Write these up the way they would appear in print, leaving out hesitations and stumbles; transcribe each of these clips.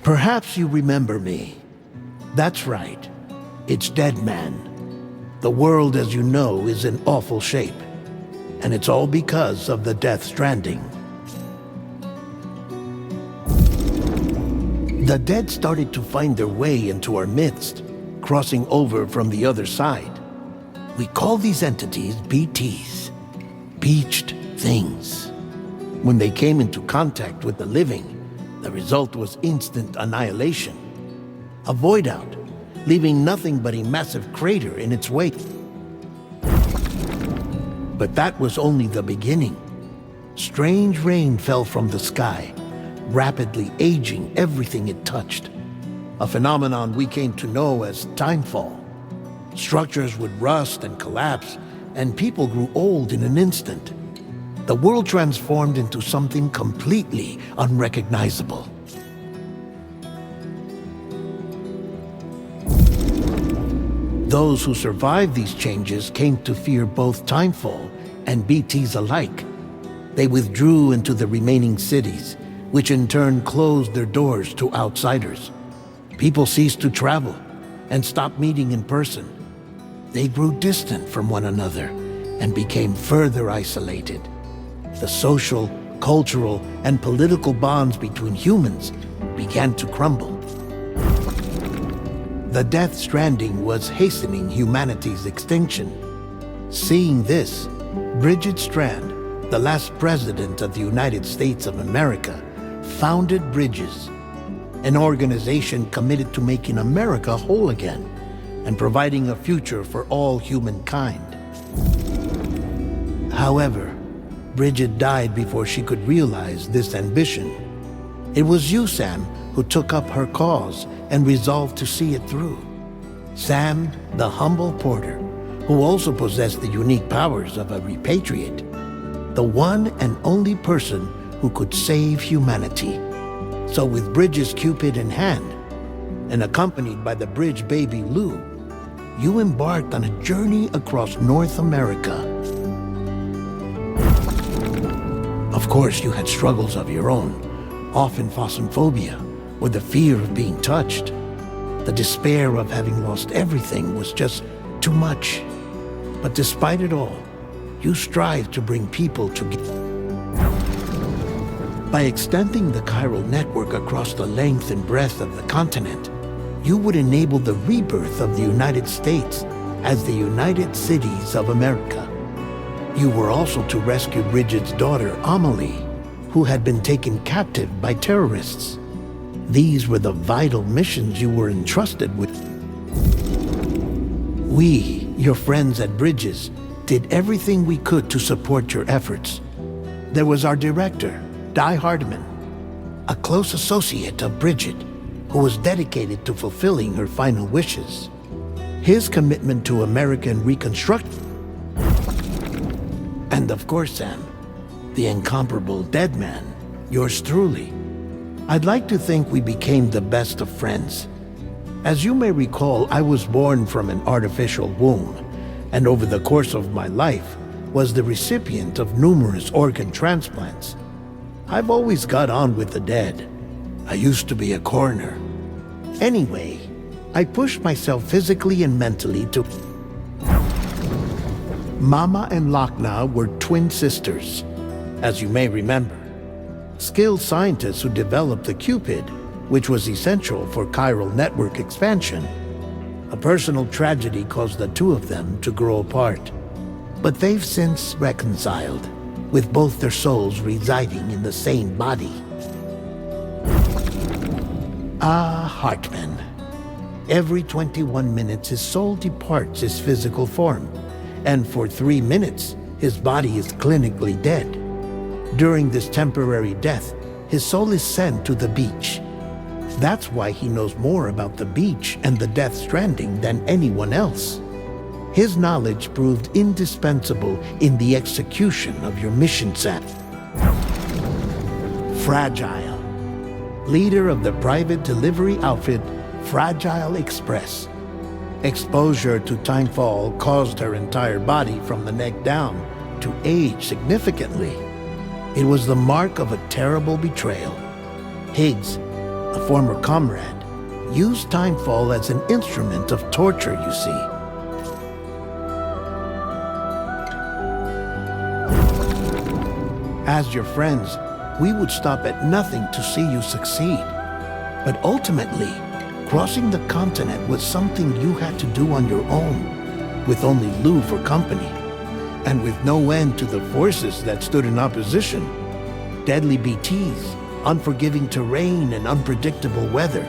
Perhaps you remember me. That's right. It's Deadman. The world, as you know, is in awful shape. And it's all because of the Death Stranding. The dead started to find their way into our midst, crossing over from the other side. We call these entities BTs, Beached Things. When they came into contact with the living, the result was instant annihilation. A Voidout, leaving nothing but a massive crater in its wake. But that was only the beginning. Strange rain fell from the sky, rapidly aging everything it touched. A phenomenon we came to know as Timefall. Structures would rust and collapse, and people grew old in an instant. The world transformed into something completely unrecognizable. Those who survived these changes came to fear both Timefall and BTs alike. They withdrew into the remaining cities, which in turn closed their doors to outsiders. People ceased to travel and stopped meeting in person. They grew distant from one another and became further isolated. The social, cultural, and political bonds between humans began to crumble. The Death Stranding was hastening humanity's extinction. Seeing this, Bridget Strand, the last president of the United States of America, founded Bridges, an organization committed to making America whole again and providing a future for all humankind. However, Bridget died before she could realize this ambition. It was you, Sam, who took up her cause and resolved to see it through. Sam, the humble porter, who also possessed the unique powers of a repatriate, the one and only person who could save humanity. So with Bridges' Cupid in hand, and accompanied by the bridge baby Lou, you embarked on a journey across North America. Of course, you had struggles of your own, often phasmophobia, or the fear of being touched. The despair of having lost everything was just too much. But despite it all, you strive to bring people together. By extending the chiral network across the length and breadth of the continent, you would enable the rebirth of the United States as the United Cities of America. You were also to rescue Bridget's daughter, Amelie, who had been taken captive by terrorists. These were the vital missions you were entrusted with. We, your friends at Bridges, did everything we could to support your efforts. There was our director, Heartman, a close associate of Bridget, who was dedicated to fulfilling her final wishes. His commitment to American reconstruction. And of course, Sam, the incomparable Deadman, yours truly. I'd like to think we became the best of friends. As you may recall, I was born from an artificial womb, and over the course of my life was the recipient of numerous organ transplants. I've always got on with the dead. I used to be a coroner. Anyway, I pushed myself physically and mentally to... Mama and Lakna were twin sisters, as you may remember. Skilled scientists who developed the Cupid, which was essential for chiral network expansion. A personal tragedy caused the two of them to grow apart. But they've since reconciled, with both their souls residing in the same body. Heartman. Every 21 minutes his soul departs his physical form, and for 3 minutes his body is clinically dead. During this temporary death, his soul is sent to the beach. That's why he knows more about the beach and the Death Stranding than anyone else. His knowledge proved indispensable in the execution of your mission set. Fragile. Leader of the private delivery outfit, Fragile Express. Exposure to Timefall caused her entire body from the neck down to age significantly. It was the mark of a terrible betrayal. Higgs, a former comrade, used Timefall as an instrument of torture, you see. As your friends, we would stop at nothing to see you succeed. But ultimately, crossing the continent was something you had to do on your own, with only Lou for company, and with no end to the forces that stood in opposition. Deadly BTs, unforgiving terrain and unpredictable weather,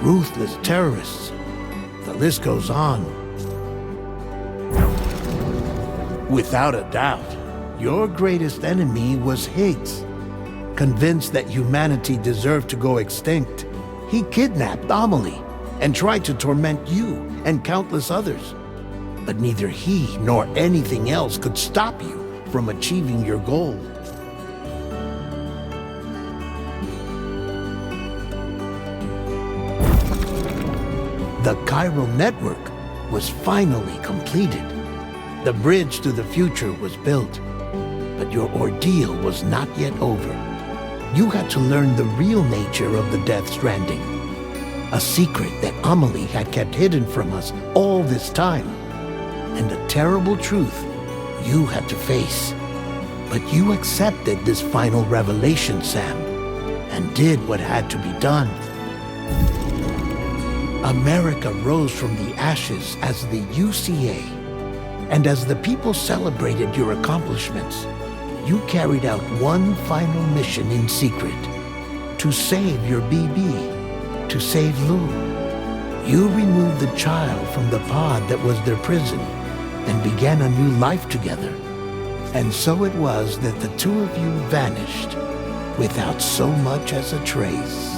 ruthless terrorists. The list goes on. Without a doubt, your greatest enemy was Higgs. Convinced that humanity deserved to go extinct, he kidnapped Amelie and tried to torment you and countless others. But neither he nor anything else could stop you from achieving your goal. The chiral network was finally completed. The bridge to the future was built. But your ordeal was not yet over. You had to learn the real nature of the Death Stranding. A secret that Amelie had kept hidden from us all this time. And a terrible truth you had to face. But you accepted this final revelation, Sam, and did what had to be done. America rose from the ashes as the UCA. And as the people celebrated your accomplishments, you carried out one final mission in secret. To save your BB. To save Lou. You removed the child from the pod that was their prison and began a new life together. And so it was that the two of you vanished without so much as a trace.